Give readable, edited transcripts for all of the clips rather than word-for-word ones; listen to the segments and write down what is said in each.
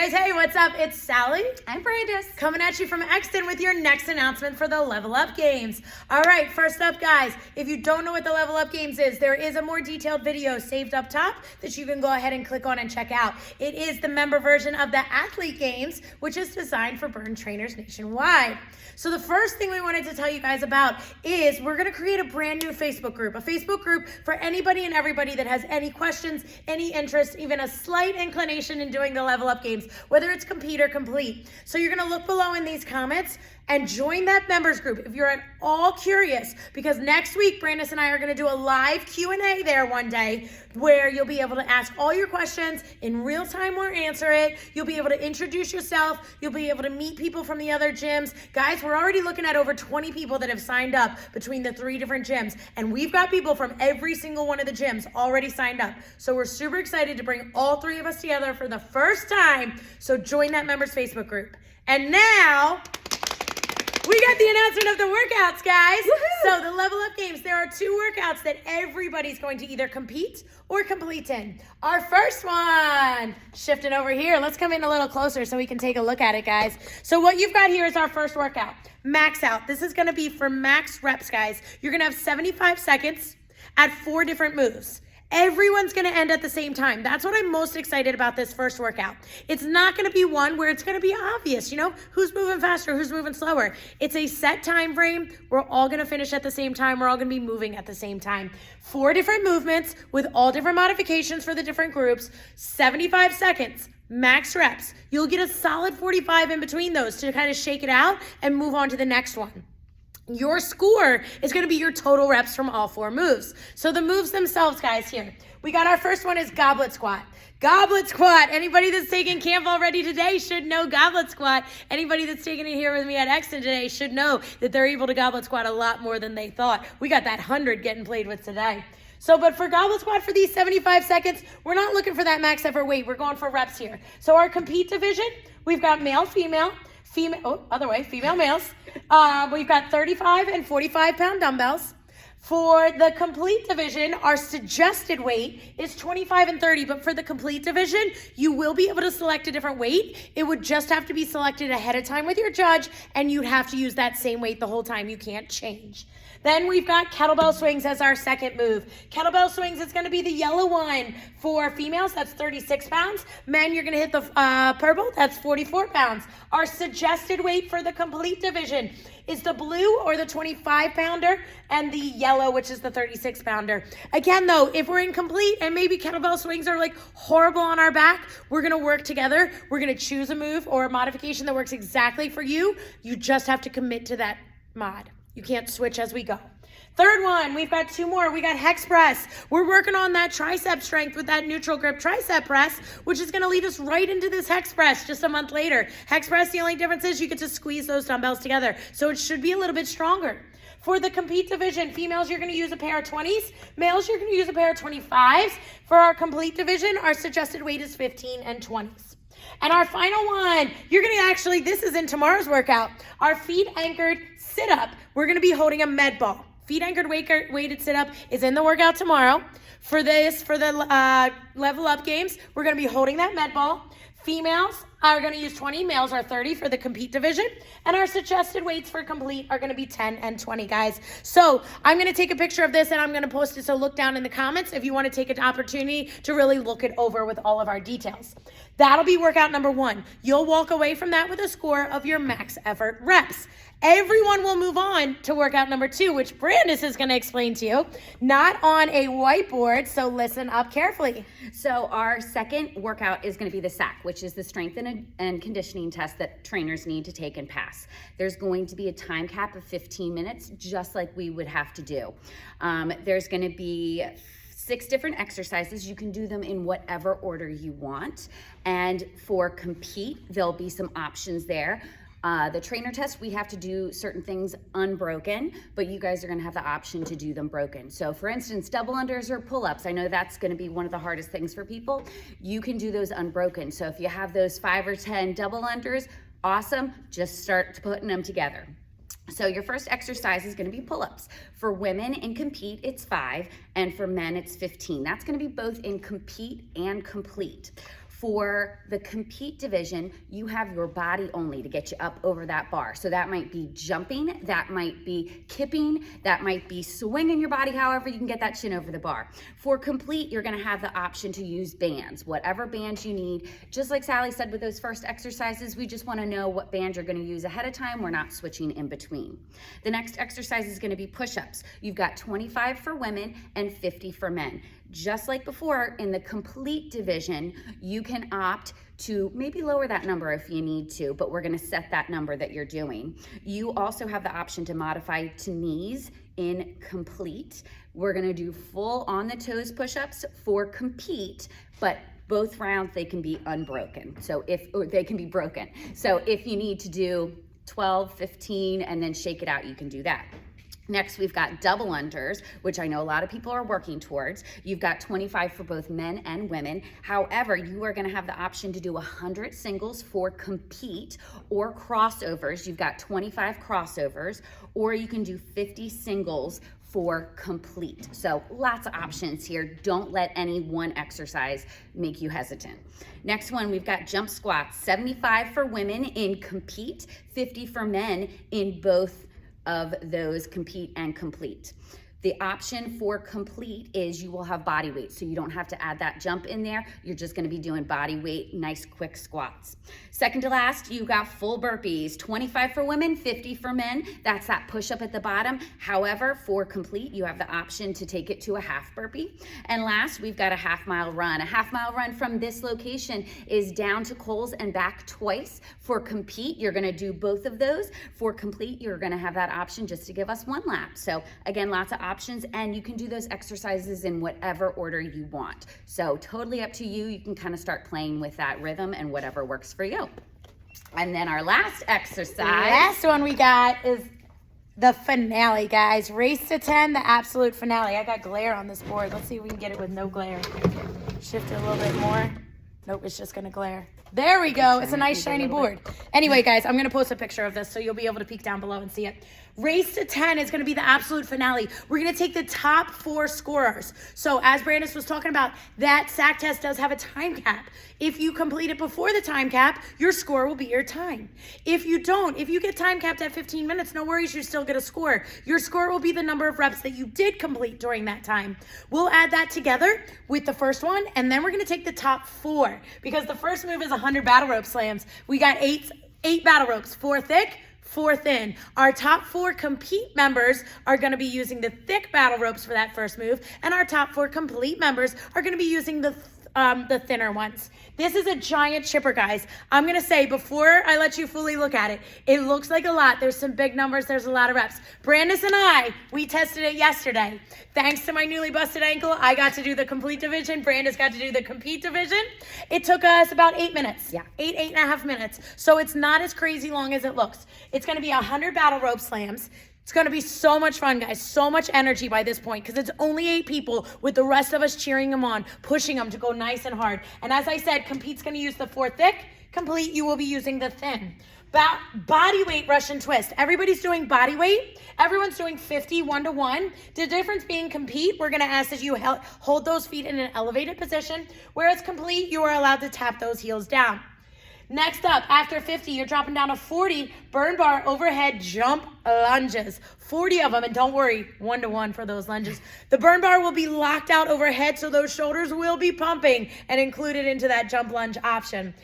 guys, hey, what's up? It's Sally. I'm Brandis. Coming at you from Exton with your next announcement for the Level Up Games. All right, first up, guys, if you don't know what the Level Up Games is, there is a more detailed video saved up top that you can go ahead and click on and check out. It is the member version of the Athlete Games, which is designed for burn trainers nationwide. So the first thing we wanted to tell you guys about is we're going to create a brand new Facebook group, a Facebook group for anybody and everybody that has any questions, any interest, even a slight inclination in doing the Level Up Games, whether it's compete or complete. So you're going to look below in these comments and join that members group if you're at all curious, because next week Brandis and I are going to do a live Q&A there one day where you'll be able to ask all your questions in real time or answer it. You'll be able to introduce yourself. You'll be able to meet people from the other gyms. Guys, we're already looking at over 20 people that have signed up between the 3 different gyms, and we've got people from every single one of the gyms already signed up. So we're super excited to bring all 3 of us together for the first time. So join that members Facebook group. And now we got the announcement of the workouts, guys. Woohoo! So the Level Up Games, there are 2 workouts that everybody's going to either compete or complete in. Our first one, shifting over here. Let's come in a little closer so we can take a look at it, guys. So what you've got here is our first workout, max out. This is gonna be for max reps, guys. You're gonna have 75 seconds at 4 different moves. Everyone's going to end at the same time. That's what I'm most excited about this first workout. It's not going to be one where it's going to be obvious, you know, who's moving faster, who's moving slower. It's a set time frame. We're all going to finish at the same time. We're all going to be moving at the same time. 4 different movements with all different modifications for the different groups. 75 seconds, max reps. You'll get a solid 45 in between those to kind of shake it out and move on to the next one. Your score is going to be your total reps from all 4 moves. So the moves themselves, guys, here. We got our first one is goblet squat. Goblet squat. Anybody that's taken camp already today should know goblet squat. Anybody that's taken it here with me at Exton today should know that they're able to goblet squat a lot more than they thought. We got that 100 getting played with today. So, but for goblet squat for these 75 seconds, we're not looking for that max effort weight. We're going for reps here. So our compete division, we've got male, female, female males. We've got 35 and 45 pound dumbbells. For the complete division, our suggested weight is 25 and 30, but for the complete division, you will be able to select a different weight. It would just have to be selected ahead of time with your judge, and you'd have to use that same weight the whole time. You can't change. Then we've got kettlebell swings as our second move. Kettlebell swings, it's gonna be the yellow one. For females, that's 36 pounds. Men, you're gonna hit the purple, that's 44 pounds. Our suggested weight for the complete division is the blue or the 25 pounder and the yellow, which is the 36 pounder. Again though, if we're incomplete and maybe kettlebell swings are like horrible on our back, we're gonna work together. We're gonna choose a move or a modification that works exactly for you. You just have to commit to that mod. You can't switch as we go. Third one, we've got 2 more. We got hex press. We're working on that tricep strength with that neutral grip tricep press, which is gonna lead us right into this hex press just a month later. Hex press, the only difference is you get to squeeze those dumbbells together. So it should be a little bit stronger. For the compete division, females, you're gonna use a pair of 20s. Males, you're gonna use a pair of 25s. For our complete division, our suggested weight is 15 and 20s. And our final one, you're gonna actually, this is in tomorrow's workout, our feet anchored sit-up. We're gonna be holding a med ball. Feet anchored weighted sit-up is in the workout tomorrow. For the Level Up Games, we're gonna be holding that med ball. Females are gonna use 20, males are 30 for the compete division. And our suggested weights for complete are gonna be 10 and 20, guys. So I'm gonna take a picture of this and I'm gonna post it, so look down in the comments if you wanna take an opportunity to really look it over with all of our details. That'll be workout number 1. You'll walk away from that with a score of your max effort reps. Everyone will move on to workout number 2, which Brandis is going to explain to you, not on a whiteboard, so listen up carefully. So our second workout is going to be the SAC, which is the strength and conditioning test that trainers need to take and pass. There's going to be a time cap of 15 minutes, just like we would have to do. There's going to be 6 different exercises. You can do them in whatever order you want. And for compete, there'll be some options there. The trainer test, we have to do certain things unbroken, but you guys are gonna have the option to do them broken. So for instance, double unders or pull-ups, I know that's gonna be one of the hardest things for people. You can do those unbroken. So if you have those 5 or 10 double unders, awesome, just start putting them together. So your first exercise is gonna be pull-ups. For women in compete, it's 5, and for men, it's 15. That's gonna be both in compete and complete. For the compete division, you have your body only to get you up over that bar. So that might be jumping, that might be kipping, that might be swinging your body, however you can get that chin over the bar. For complete, you're gonna have the option to use bands, whatever bands you need. Just like Sally said with those first exercises, we just wanna know what band you're gonna use ahead of time. We're not switching in between. The next exercise is gonna be push-ups. You've got 25 for women and 50 for men. Just like before, in the complete division, you can opt to maybe lower that number if you need to, but we're gonna set that number that you're doing. You also have the option to modify to knees in complete. We're gonna do full on the toes push-ups for compete, but both rounds they can be unbroken. Or they can be broken. So if you need to do 12, 15, and then shake it out, you can do that. Next, we've got double unders, which I know a lot of people are working towards. You've got 25 for both men and women. However, you are gonna have the option to do 100 singles for compete or crossovers. You've got 25 crossovers, or you can do 50 singles for complete. So lots of options here. Don't let any one exercise make you hesitant. Next one, we've got jump squats, 75 for women in compete, 50 for men in both of those compete and complete. The option for complete is you will have body weight, so you don't have to add that jump in there. You're just gonna be doing body weight, nice quick squats. Second to last, you got full burpees, 25 for women, 50 for men. That's that push up at the bottom. However, for complete, you have the option to take it to a half burpee. And last, we've got a half-mile run. A half-mile run from this location is down to Kohl's and back twice. For compete, you're gonna do both of those. For complete, you're gonna have that option just to give us one lap. So again, lots of options, and you can do those exercises in whatever order you want. So totally up to you. You can kind of start playing with that rhythm and whatever works for you. And then our last exercise. Last one we got is the finale, guys. Race to 10, the absolute finale. I got glare on this board. Let's see if we can get it with no glare. Shift it a little bit more. Nope, it's just gonna glare. There we go. It's a nice shiny board. Anyway, guys, I'm gonna post a picture of this so you'll be able to peek down below and see it. Race to 10 is gonna be the absolute finale. We're gonna take the top 4 scorers. So as Brandis was talking about, that SAC test does have a time cap. If you complete it before the time cap, your score will be your time. If you don't, if you get time capped at 15 minutes, no worries, you still get a score. Your score will be the number of reps that you did complete during that time. We'll add that together with the first one, and then we're gonna take the top 4 because the first move is 100 battle rope slams. We got eight battle ropes, 4 thick, 4 thin. Our top 4 compete members are going to be using the thick battle ropes for that first move, and our top 4 complete members are going to be using the thinner ones. This is a giant chipper, guys. I'm going to say, before I let you fully look at it, it looks like a lot. There's some big numbers. There's a lot of reps. Brandis and I, we tested it yesterday. Thanks to my newly busted ankle, I got to do the complete division. Brandis got to do the compete division. It took us about 8 minutes. Yeah. 8.5 minutes. So it's not as crazy long as it looks. It's going to be 100 battle rope slams. It's going to be so much fun, guys. So much energy by this point because it's only 8 people with the rest of us cheering them on, pushing them to go nice and hard. And as I said, compete's going to use the 4 thick. Complete, you will be using the thin. Body weight Russian twist. Everybody's doing body weight. Everyone's doing 50, 1-to-1. The difference being compete, we're going to ask that you hold those feet in an elevated position, whereas complete, you are allowed to tap those heels down. Next up, after 50, you're dropping down to 40 burn bar overhead jump lunges. 40 of them, and don't worry, 1-to-1 for those lunges. The burn bar will be locked out overhead, so those shoulders will be pumping and included into that jump lunge option.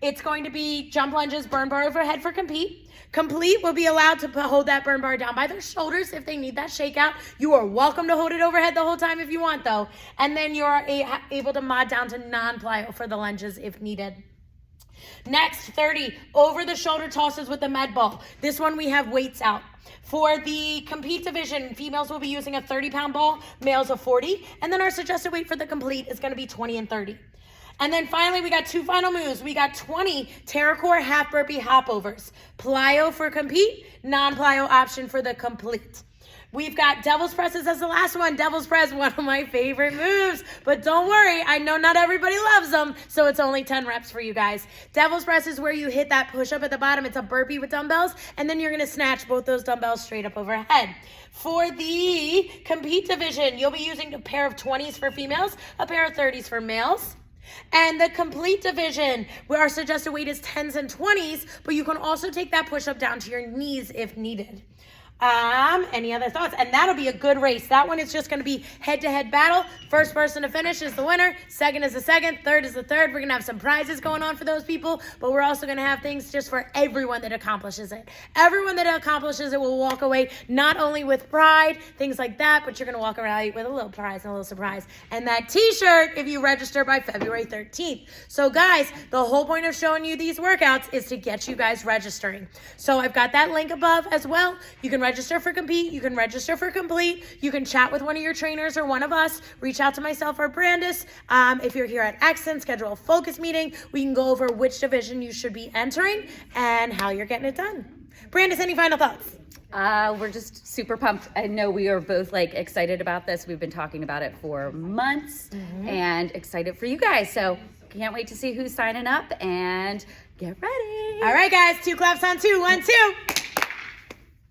It's going to be jump lunges, burn bar overhead for compete. Complete will be allowed to hold that burn bar down by their shoulders if they need that shakeout. You are welcome to hold it overhead the whole time if you want, though. And then you are able to mod down to non-plyo for the lunges if needed. Next, 30 over the shoulder tosses with the med ball. This one we have weights out. For the compete division, females will be using a 30-pound ball, males a 40, and then our suggested weight for the complete is going to be 20 and 30. And then finally, we got 2 final moves. We got 20 TerraCore half burpee hopovers. Plyo for compete, non-plyo option for the complete. We've got devil's presses as the last one. Devil's press, one of my favorite moves. But don't worry, I know not everybody loves them, so it's only 10 reps for you guys. Devil's press is where you hit that push-up at the bottom. It's a burpee with dumbbells, and then you're going to snatch both those dumbbells straight up overhead. For the compete division, you'll be using a pair of 20s for females, a pair of 30s for males. And the complete division, where our suggested weight is 10s and 20s, but you can also take that push-up down to your knees if needed. Any other thoughts? And that'll be a good race. That one is just going to be head-to-head battle. First person to finish is the winner. Second is the second. Third is the third. We're going to have some prizes going on for those people, but we're also going to have things just for everyone that accomplishes it. Everyone that accomplishes it will walk away not only with pride, things like that, but you're going to walk around with a little prize and a little surprise. And that t-shirt if you register by February 13th. So guys, the whole point of showing you these workouts is to get you guys registering. So I've got that link above as well. You can register for compete, you can register for complete, you can chat with one of your trainers or one of us, reach out to myself or Brandis. If you're here at Exton, schedule a focus meeting. We can go over which division you should be entering and how you're getting it done. Brandis, any final thoughts? We're just super pumped. I know we are both like excited about this. We've been talking about it for months and excited for you guys. So can't wait to see who's signing up and get ready. All right, guys, 2 claps on 2. 1, 2.